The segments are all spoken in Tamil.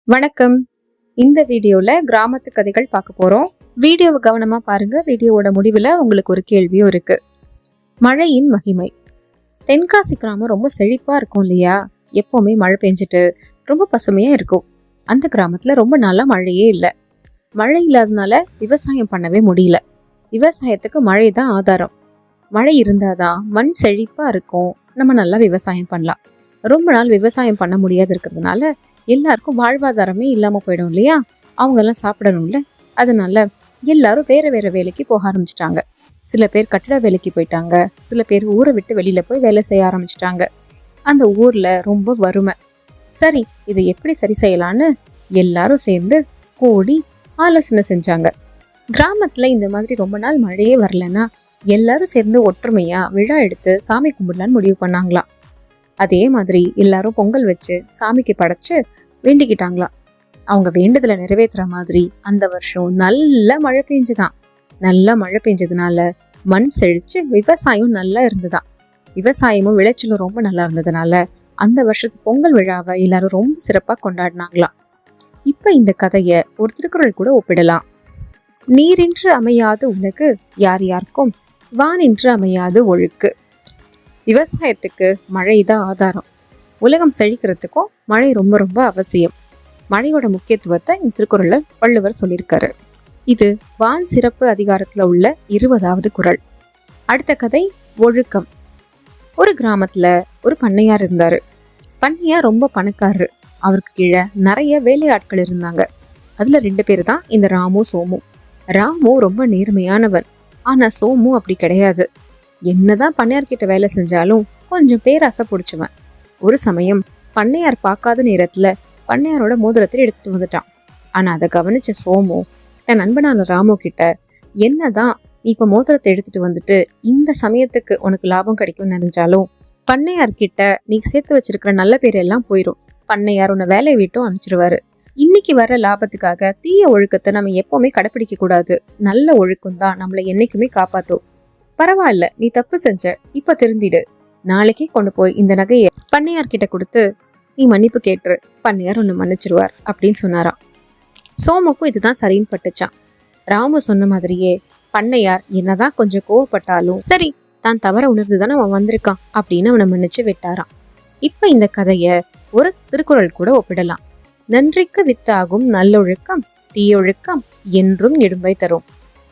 வணக்கம். இந்த வீடியோல கிராமத்து கதைகள் பார்க்க போறோம். வீடியோவை கவனமா பாருங்க. வீடியோவோட முடிவுல உங்களுக்கு ஒரு கேள்வியும் இருக்கு. மழையின் மகிமை. தென்காசி கிராமம் ரொம்ப செழிப்பா இருக்கும் இல்லையா? எப்பவுமே மழை பெஞ்சிட்டு ரொம்ப பசுமையா இருக்கும். அந்த கிராமத்துல ரொம்ப நாளா மழையே இல்லை. மழை இல்லாதனால விவசாயம் பண்ணவே முடியல. விவசாயத்துக்கு மழை தான் ஆதாரம். மழை இருந்தாதான் மண் செழிப்பா இருக்கும். நம்ம நல்லா விவசாயம் பண்ணலாம். ரொம்ப நாள் விவசாயம் பண்ண முடியாது இருக்கிறதுனால எல்லாருக்கும் வாழ்வாதாரமே இல்லாம போயிடும் இல்லையா? அவங்க எல்லாம் சாப்பிடணும்ல. அதனால எல்லாரும் வேற வேற வேலைக்கு போக ஆரம்பிச்சிட்டாங்க. சில பேர் கட்டிட வேலைக்கு போயிட்டாங்க. சில பேர் ஊரை விட்டு வெளியில போய் வேலை செய்ய ஆரம்பிச்சிட்டாங்க. அந்த ஊர்ல ரொம்ப வறுமை. சரி, இதை எப்படி சரி செய்யலான்னு எல்லாரும் சேர்ந்து கூடி ஆலோசனை செஞ்சாங்க. கிராமத்துல இந்த மாதிரி ரொம்ப நாள் மழையே வரலன்னா எல்லாரும் சேர்ந்து ஒற்றுமையா விழா எடுத்து சாமி கும்பிடலான்னு முடிவு பண்ணாங்களாம். அதே மாதிரி எல்லாரும் பொங்கல் வச்சு சாமிக்கு படைச்சு வேண்டிக்கிட்டாங்களாம். அவங்க வேண்டுதலை நிறைவேற்றுற மாதிரி அந்த வருஷம் நல்ல மழை பெஞ்சுதான். நல்லா மழை பெஞ்சதுனால மண் செழிச்சு விவசாயம் நல்லா இருந்துதான். விவசாயமும் விளைச்சலும் ரொம்ப நல்லா இருந்ததுனால அந்த வருஷத்து பொங்கல் விழாவை எல்லாரும் ரொம்ப சிறப்பா கொண்டாடினாங்களாம். இப்ப இந்த கதைய ஒரு திருக்குறள் கூட ஒப்பிடலாம். நீரின்று அமையாது உலகு யார் யாருக்கும் வானின்று அமையாது ஒழுக்கு. விவசாயத்துக்கு மழைதான் ஆதாரம். உலகம் செழிக்கிறதுக்கும் மழை ரொம்ப ரொம்ப அவசியம். மழையோட முக்கியத்துவத்தை இந்த திருக்குறள்ல வள்ளுவர் சொல்லியிருக்காரு. இது வான் சிறப்பு அதிகாரத்துல உள்ள 20வது குறள். அடுத்த கதை ஒழுக்கம். ஒரு கிராமத்துல ஒரு பண்ணையார் இருந்தாரு. பண்ணையார் ரொம்ப பணக்காரரு. அவருக்கு கீழே நிறைய வேலையாட்கள் இருந்தாங்க. அதுல 2 பேர் தான் இந்த ராமு சோமு. ராமு ரொம்ப நேர்மையானவன். ஆனா சோமு அப்படி கிடையாது. என்னதான் பண்ணையார்கிட்ட வேலை செஞ்சாலும் கொஞ்சம் பேராசை பிடிச்சவன். ஒரு சமயம் பண்ணையார் பார்க்காத நேரத்துல பண்ணையாரோட மோதிரத்தை எடுத்துட்டு வந்துட்டான். ஆனா அதை கவனிச்ச சோமு தன் நண்பனான ராமு கிட்ட, என்னதான் நீ இப்ப மோதிரத்தை எடுத்துட்டு வந்துட்டு இந்த சமயத்துக்கு உனக்கு லாபம் கிடைக்கும்னு நினைச்சாலும் பண்ணையார்கிட்ட நீ சேர்த்து வச்சிருக்கிற நல்ல பேர் எல்லாம் போயிரும். பண்ணையார் உன்னை வேலையை விட்டும் அனுப்பிச்சிருவாரு. இன்னைக்கு வர லாபத்துக்காக தீய ஒழுக்கத்தை நம்ம எப்பவுமே கடைபிடிக்க கூடாது. நல்ல ஒழுக்கம் தான் நம்மளை என்னைக்குமே காப்பாத்தும். பரவாயில்ல, நீ தப்பு செஞ்ச, இப்ப திருந்திடு. நாளைக்கே கொண்டு போய் இந்த நகையை பண்ணையார்கிட்ட கொடுத்து நீ மன்னிப்பு கேட்டுரு. பண்ணையார் உன்னை மன்னிச்சிருவார் அப்படின்னு சொன்னாராம். சோமுக்கும் இதுதான் சரின்னு பட்டுச்சான். ராமு சொன்ன மாதிரியே பண்ணையார் என்னதான் கொஞ்சம் கோவப்பட்டாலும் சரி, தான் தவற உணர்ந்துதானே அவன் வந்திருக்கான் அப்படின்னு அவனை மன்னிச்சு விட்டாராம். இப்ப இந்த கதைய ஒரு திருக்குறள் கூட ஒப்பிடலாம். நன்றிக்கு வித்தாகும் நல்லொழுக்கம் தீயொழுக்கம் என்றும் இடும்பை தரும்.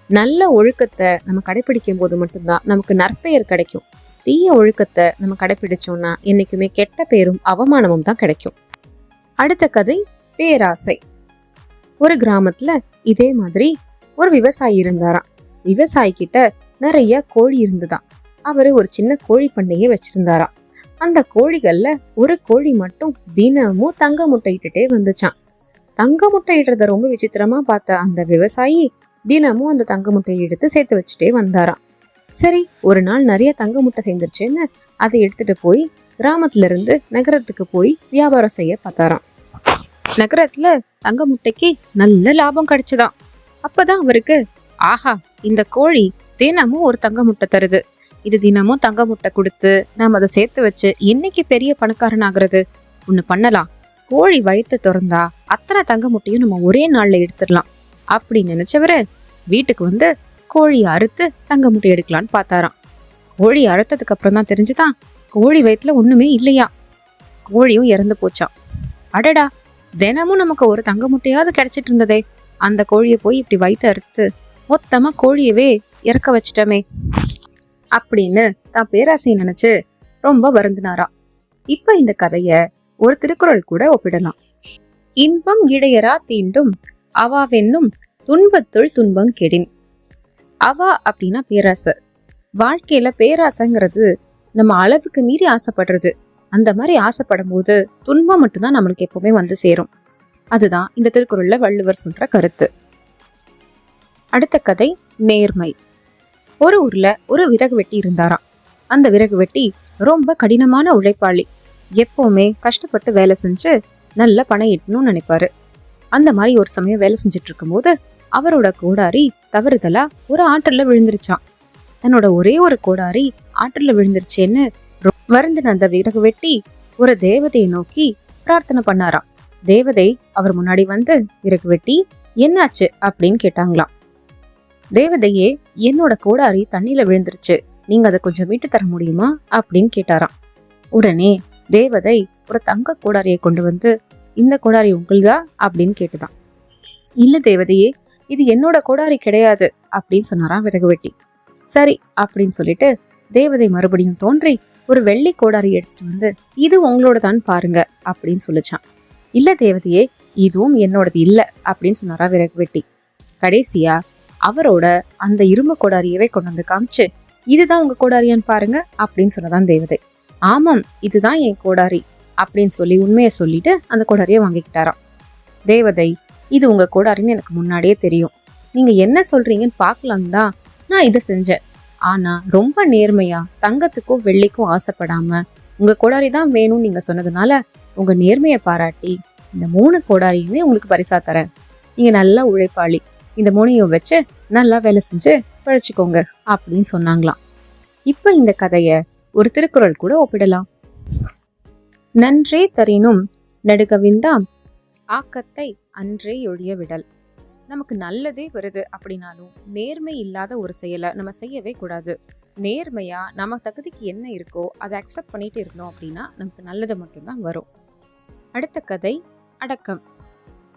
நல்ல ஒழுக்கத்தை நம்ம கடைபிடிக்கும் போது மட்டும்தான் நமக்கு நற்பெயர் கிடைக்கும். தீய ஒழுக்கத்தை நம்ம கடைபிடிச்சோம்னா என்னைக்குமே கெட்ட பேரும் அவமானமும் தான் கிடைக்கும். அடுத்த கதை பேராசை. ஒரு கிராமத்துல இதே மாதிரி ஒரு விவசாயி இருந்தாராம். விவசாயி கிட்ட நிறைய கோழி இருந்துதான். அவரு ஒரு சின்ன கோழி பண்ணையே வச்சிருந்தாராம். அந்த கோழிகள்ல ஒரு கோழி மட்டும் தினமும் தங்க முட்டையிட்டுட்டே வந்துச்சான். தங்க முட்டையிடுறத ரொம்ப விசித்திரமா பார்த்த அந்த விவசாயி தினமும் அந்த தங்க முட்டையை எடுத்து சேர்த்து வச்சுட்டே வந்தாராம். சரி, ஒரு நாள் நிறைய தங்க முட்டை சேர்ந்துருச்சுன்னு அதை எடுத்துட்டு போய் கிராமத்துல இருந்து நகரத்துக்கு போய் வியாபாரம் செய்ய பார்த்தாராம். நகரத்துல தங்க முட்டைக்கு நல்ல லாபம் கிடைச்சதாம். அப்பதான் அவருக்கு, ஆஹா, இந்த கோழி தினமும் ஒரு தங்க முட்டை தருது. இது தினமும் தங்க முட்டை கொடுத்து நாம அதை சேர்த்து வச்சு என்னைக்கு பெரிய பணக்காரன் ஆகுறது? ஒண்ணு பண்ணலாம். கோழி வயிற்று திறந்தா அத்தனை தங்க முட்டையும் நம்ம ஒரே நாள்ல எடுத்துடலாம் அப்படின்னு நினைச்சவரு வீட்டுக்கு வந்து கோழியை அறுத்து தங்க முட்டை எடுக்கலான்னு பார்த்தாராம். கோழி அறுத்ததுக்கு அப்புறம் தான் தெரிஞ்சுதான் கோழி வயிற்றுல ஒண்ணுமே இல்லையா. கோழியும் இறந்து போச்சான். அடடா, தினமும் நமக்கு ஒரு தங்க முட்டையாவது கிடைச்சிட்டு இருந்ததே, அந்த கோழியை போய் இப்படி வயிற்று அறுத்து மொத்தமா கோழியவே இறக்க வச்சிட்டமே அப்படின்னு தான் பேராசையை நினைச்சு ரொம்ப வருந்தினாராம். இப்ப இந்த கதைய ஒரு திருக்குறள் கூட ஒப்பிடலாம். இன்பம் இடையரா தீண்டும் அவாவென்னும் துன்பத்துள் துன்பம் கெடின். அவா அப்படின்னா பேராசை. வாழ்க்கையில பேராசைங்கிறது நம்ம அளவுக்கு மீறி ஆசைப்படுறது. அந்த மாதிரி ஆசைப்படும் போது துன்பம் மட்டும்தான் நம்மளுக்கு எப்பவுமே வந்து சேரும். அதுதான் இந்த திருக்குறள்ல வள்ளுவர் சொல்ற கருத்து. அடுத்த கதை நேர்மை. ஒரு ஊர்ல ஒரு விறகு வெட்டி இருந்தாராம். அந்த விறகு வெட்டி ரொம்ப கடினமான உழைப்பாளி. எப்பவுமே கஷ்டப்பட்டு வேலை செஞ்சு நல்ல பணம் ஈட்டணும்னு நினைப்பாரு. அந்த மாதிரி ஒரு சமயம் வேலை செஞ்சுட்டு இருக்கும் போது அவரோட கோடாரி தவறுதலா ஒரு ஆற்றுல விழுந்துருச்சான். தன்னோட ஒரே ஒரு கோடாரி ஆற்றுல விழுந்துருச்சேன்னு வருந்தின அந்த விறகு வெட்டி ஒரு தேவதையை நோக்கி பிரார்த்தனை பண்ணாராம். தேவதை அவர் முன்னாடி வந்து விறகு வெட்டி என்னாச்சு அப்படின்னு கேட்டாங்களாம். தேவதையே, என்னோட கோடாரி தண்ணியில விழுந்துருச்சு, நீங்க அதை கொஞ்சம் மீட்டு தர முடியுமா அப்படின்னு கேட்டாராம். உடனே தேவதை ஒரு தங்க கோடாரியை கொண்டு வந்து, இந்த கோடாரி உங்களுதா அப்படின்னு கேட்டுதான். இல்ல தேவதையே, இது என்னோட கோடாரி கிடையாது அப்படின்னு சொன்னாராம் விறகு வெட்டி. சரி அப்படின்னு சொல்லிட்டு தேவதை மறுபடியும் தோன்றி ஒரு வெள்ளி கோடாரி எடுத்துட்டு வந்து, இது உங்களோட தான் பாருங்க அப்படின்னு சொல்லிச்சான். இல்ல தேவதையே, இதுவும் என்னோடது இல்ல அப்படின்னு சொன்னாரா விறகு வெட்டி. கடைசியா அவரோட அந்த இரும்பு கோடாரியவே கொண்டு வந்து காமிச்சு, இதுதான் உங்க கோடாரியான்னு பாருங்க அப்படின்னு சொன்னதான் தேவதை. ஆமாம், இதுதான் என் கோடாரி அப்படின்னு சொல்லி உண்மையை சொல்லிட்டு அந்த கோடாரியை வாங்கிக்கிட்டாராம். தேவதை, இது உங்க கோடாரின்னு எனக்கு முன்னாடியே தெரியும், நீங்க என்ன சொல்றீங்கன்னு பார்க்கலாம் தான் நான் இதை செஞ்சேன். ஆனா ரொம்ப நேர்மையா தங்கத்துக்கும் வெள்ளிக்கும் ஆசைப்படாம உங்க கோடாரி தான் வேணும்னு நீங்க சொன்னதுனால உங்க நேர்மையை பாராட்டி இந்த 3 கோடாரியுமே உங்களுக்கு பரிசா தரேன். நீங்க நல்லா உழைப்பாளி, இந்த 3ஐயும் வச்சு நல்லா வேலை செஞ்சு பழிச்சுக்கோங்க அப்படின்னு சொன்னாங்களாம். இப்ப இந்த கதைய ஒரு திருக்குறள் கூட ஒப்பிடலாம். நன்றே தரினும் நடுகவிந்தாம் ஆக்கத்தை அன்றே ஒழிய விடல். நமக்கு நல்லதே வருது அப்படின்னாலும் நேர்மை இல்லாத ஒரு செயலை நம்ம செய்யவே கூடாது. நேர்மையா நம்ம தகுதிக்கு என்ன இருக்கோ அதை அக்செப்ட் பண்ணிட்டு இருந்தோம் அப்படின்னா நமக்கு நல்லது மட்டும்தான் வரும். அடுத்த கதை அடக்கம்.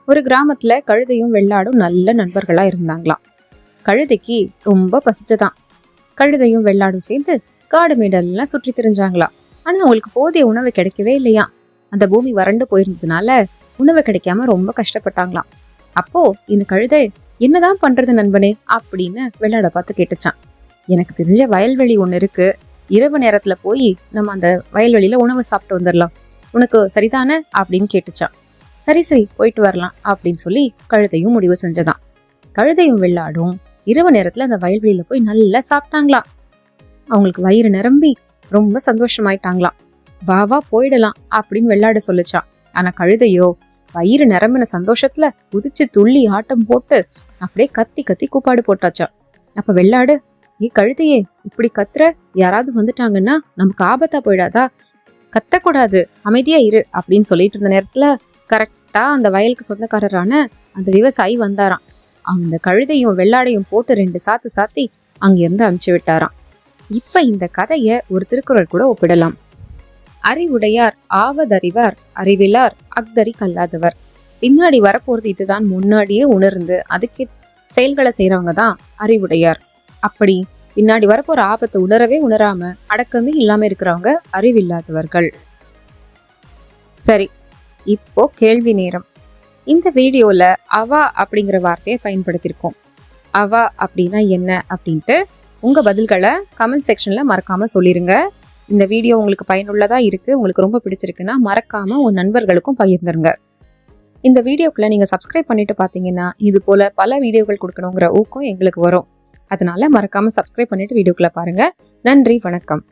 ஒரு கிராமத்துல கழுதையும் வெள்ளாடும் நல்ல நண்பர்களா இருந்தாங்களாம். கழுதைக்கு ரொம்ப பசிச்சதான். கழுதையும் வெள்ளாடும் சேர்ந்து காடு மேடெல்லாம் சுற்றி திரிஞ்சாங்களாம். ஆனா அவங்களுக்கு போதிய உணவு கிடைக்கவே இல்லையா. அந்த பூமி வறண்டு போயிருந்ததுனால உணவு கிடைக்காம ரொம்ப கஷ்டப்பட்டாங்களாம். அப்போ இந்த கழுதை, என்னதான் பண்றது நண்பனே அப்படின்னு வெள்ளாட பார்த்து கேட்டுச்சான். எனக்கு தெரிஞ்ச வயல்வெளி ஒண்ணு இருக்கு, இரவு நேரத்துல போய் நம்ம அந்த வயல்வெளியில உணவு சாப்பிட்டு வந்துடலாம், உனக்கு சரிதானே அப்படின்னு கேட்டுச்சான். சரி சரி போயிட்டு வரலாம் அப்படின்னு சொல்லி கழுதையும் முடிவு செஞ்சதான். கழுதையும் வெள்ளாடும் இரவு நேரத்துல அந்த வயல்வெளியில போய் நல்லா சாப்பிட்டாங்களாம். அவங்களுக்கு வயிறு நிரம்பி ரொம்ப சந்தோஷமாயிட்டாங்களாம். வா வா போயிடலாம் அப்படின்னு வெள்ளாட சொல்லிச்சான். ஆனா கழுதையோ வயிறு நிரம்பின சந்தோஷத்துல குதிச்சு துள்ளி ஆட்டம் போட்டு அப்படியே கத்தி கத்தி கூப்பாடு போட்டாச்சா. அப்ப வெள்ளாடு, ஏ கழுதையே, இப்படி கத்துற, யாராவது வந்துட்டாங்கன்னா நமக்கு ஆபத்தா போயிடாதா, கத்தக்கூடாது, அமைதியா இரு அப்படின்னு சொல்லிட்டு இருந்த நேரத்துல கரெக்டா அந்த வயலுக்கு சொந்தக்காரரான அந்த விவசாயி வந்தாராம். அந்த கழுதையும் வெள்ளாடையும் போட்டு 2 சாத்து சாத்தி அங்கிருந்து அனுப்பிச்சு விட்டாராம். இப்ப இந்த கதைய ஒரு திருக்குறள் கூட ஒப்பிடலாம். அறிவுடையார் ஆவதறிவார், அறிவிலார் அக்தரி கல்லாதவர். பின்னாடி வரப்போறது இதுதான் முன்னாடியே உணர்ந்து அதுக்கு செயல்களை செய்யறவங்க தான் அறிவுடையார். அப்படி பின்னாடி வரப்போற ஆபத்தை உணரவே உணராம அடக்கமே இல்லாம இருக்கிறவங்க அறிவில்லாதவர்கள். சரி, இப்போ கேள்வி நேரம். இந்த வீடியோல அவா அப்படிங்கிற வார்த்தையை பயன்படுத்தியிருக்கோம். அவா அப்படின்னா என்ன அப்படின்ட்டு உங்க பதில்களை கமெண்ட் செக்ஷன்ல மறக்காம சொல்லிருங்க. இந்த வீடியோ உங்களுக்கு பயனுள்ளதா இருக்கு, உங்களுக்கு ரொம்ப பிடிச்சிருக்குன்னா மறக்காம உங்க நண்பர்களுக்கும் பகிர்ந்துருங்க. இந்த வீடியோக்குள்ள நீங்க சப்ஸ்கிரைப் பண்ணிட்டு பாத்தீங்கன்னா இது போல பல வீடியோக்கள் கொடுக்கணுங்கிற ஊக்கம் எங்களுக்கு வரும். அதனால மறக்காம சப்ஸ்கிரைப் பண்ணிட்டு வீடியோக்குள்ள பாருங்க. நன்றி, வணக்கம்.